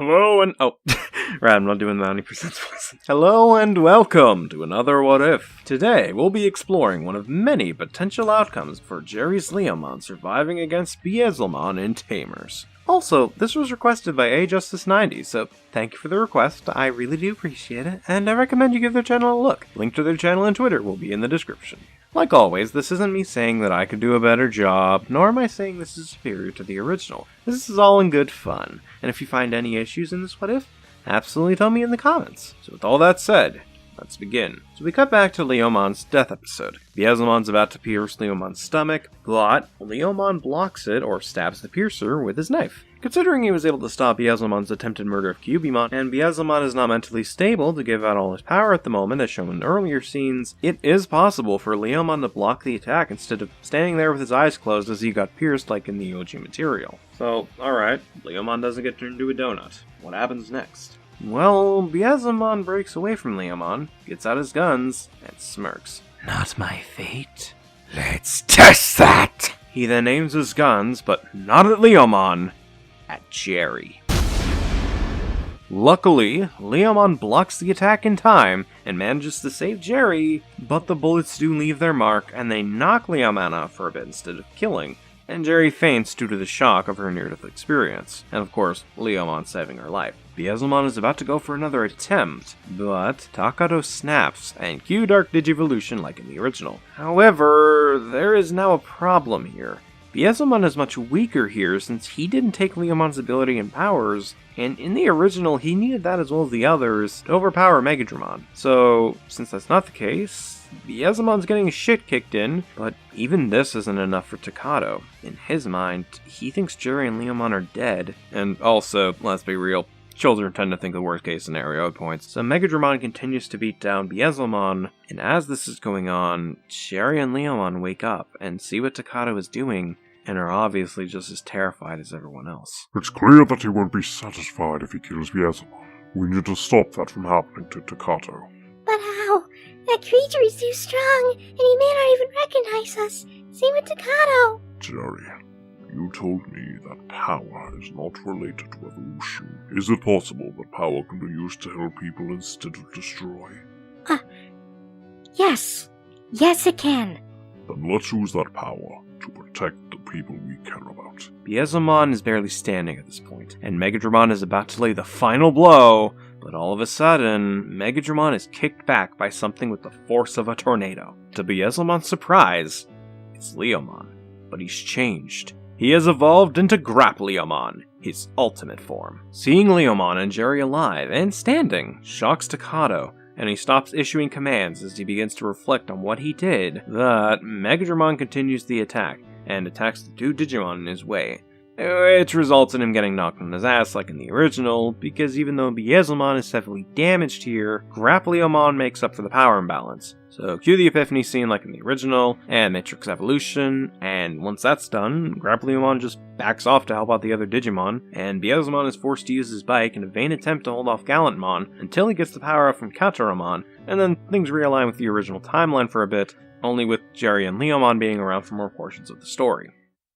Hello and right, I'm not doing the 90% voice. Hello and welcome to another What If. Today, we'll be exploring one of many potential outcomes for Jeri's Leomon surviving against Beezlemon in Tamers. Also, this was requested by AJustice90, so thank you for the request, I really do appreciate it, and I recommend you give their channel a look. Link to their channel and Twitter will be in the description. Like always, this isn't me saying that I could do a better job, nor am I saying this is superior to the original. This is all in good fun, and if you find any issues in this What If, absolutely tell me in the comments. So with all that said, let's begin. So we cut back to Leomon's death episode. Beezlemon's about to pierce Leomon's stomach, but Leomon blocks it or stabs the piercer with his knife. Considering he was able to stop Beezlemon's attempted murder of Cubimon, and Beezlemon is not mentally stable to give out all his power at the moment as shown in earlier scenes, it is possible for Leomon to block the attack instead of standing there with his eyes closed as he got pierced like in the OG material. So, alright, Leomon doesn't get turned into a donut. What happens next? Well, Beezlemon breaks away from Leomon, gets out his guns, and smirks. Not my fate. Let's test that! He then aims his guns, but not at Leomon, at Jeri. Luckily, Leomon blocks the attack in time and manages to save Jeri, but the bullets do leave their mark and they knock Leomon out for a bit instead of killing, and Jeri faints due to the shock of her near-death experience, and of course, Leomon saving her life. Beezlemon is about to go for another attempt, but Takato snaps and cue Dark Digivolution like in the original. However, there is now a problem here. Beezlemon is much weaker here since he didn't take Leomon's ability and powers, and in the original he needed that as well as the others to overpower Megadramon. So, since that's not the case, Beezlemon's getting his shit kicked in, but even this isn't enough for Takato. In his mind, he thinks Jeri and Leomon are dead, and also, let's be real, children tend to think the worst case scenario at points, so Megadramon continues to beat down Beezlemon, and as this is going on, Jeri and Leomon wake up and see what Takato is doing, and are obviously just as terrified as everyone else. It's clear that he won't be satisfied if he kills Beezlemon. We need to stop that from happening to Takato. But how? That creature is too strong, and he may not even recognize us. Same with Takato. Jeri, you told me that power is not related to evolution. Is it possible that power can be used to help people instead of destroy? Yes. Yes, it can. Then let's use that power to protect the people we care about. Beezlemon is barely standing at this point, and Megadramon is about to lay the final blow, but all of a sudden, Megadramon is kicked back by something with the force of a tornado. To Beezlemon's surprise, it's Leomon, but he's changed. He has evolved into Leomon, his ultimate form. Seeing Leomon and Jeri alive and standing shocks Takato, and he stops issuing commands as he begins to reflect on what he did, that Megadramon continues the attack, and attacks the two Digimon in his way, which results in him getting knocked on his ass like in the original, because even though Beezlemon is severely damaged here, Leomon makes up for the power imbalance. So cue the Epiphany scene like in the original, and Matrix Evolution, and once that's done, Leomon just backs off to help out the other Digimon, and Beezlemon is forced to use his bike in a vain attempt to hold off Gallantmon until he gets the power up from Kataramon, and then things realign with the original timeline for a bit, only with Jeri and Leomon being around for more portions of the story.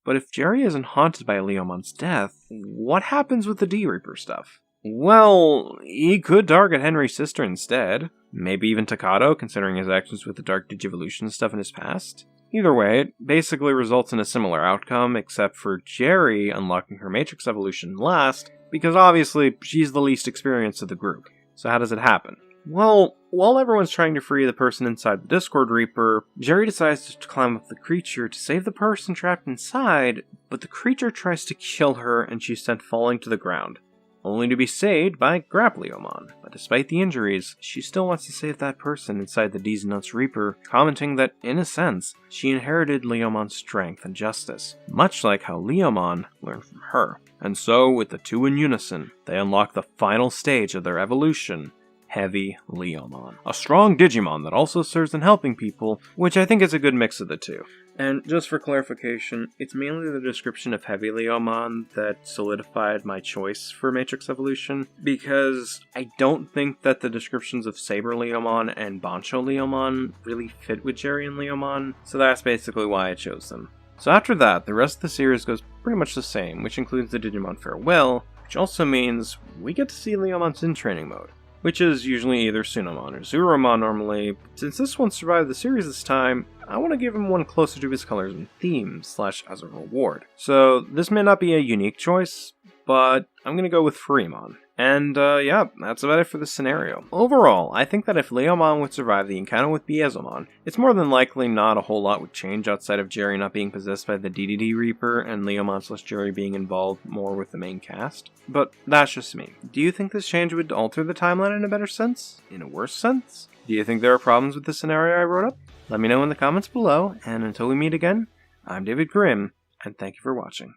But if Jeri isn't haunted by Leomon's death, what happens with the D-Reaper stuff? Well, he could target Henry's sister instead. Maybe even Takato, considering his actions with the Dark Digivolution stuff in his past. Either way, it basically results in a similar outcome, except for Jeri unlocking her Matrix Evolution last, because obviously she's the least experienced of the group. So how does it happen? Well, while everyone's trying to free the person inside the Discord Reaper, Jeri decides to climb up the creature to save the person trapped inside, but the creature tries to kill her and she's sent falling to the ground, only to be saved by Leomon. But despite the injuries, she still wants to save that person inside the D's Nuts Reaper, commenting that, in a sense, she inherited Leomon's strength and justice, much like how Leomon learned from her. And so, with the two in unison, they unlock the final stage of their evolution, Heavy Leomon. A strong Digimon that also serves in helping people, which I think is a good mix of the two. And just for clarification, it's mainly the description of Heavy Leomon that solidified my choice for Matrix Evolution, because I don't think that the descriptions of Saber Leomon and Bancho Leomon really fit with Jeri and Leomon, so that's basically why I chose them. So after that, the rest of the series goes pretty much the same, which includes the Digimon Farewell, which also means we get to see Leomon's in training mode, which is usually either Sunamon or Zuromon normally. Since this one survived the series this time, I want to give him one closer to his colors and theme, / as a reward. So this may not be a unique choice, but I'm going to go with Fremon. And yeah, that's about it for this scenario. Overall, I think that if Leomon would survive the encounter with Beezlemon, it's more than likely not a whole lot would change outside of Jeri not being possessed by the DDD Reaper and Leomon / Jeri being involved more with the main cast. But that's just me. Do you think this change would alter the timeline in a better sense? In a worse sense? Do you think there are problems with the scenario I wrote up? Let me know in the comments below, and until we meet again, I'm David Grimm, and thank you for watching.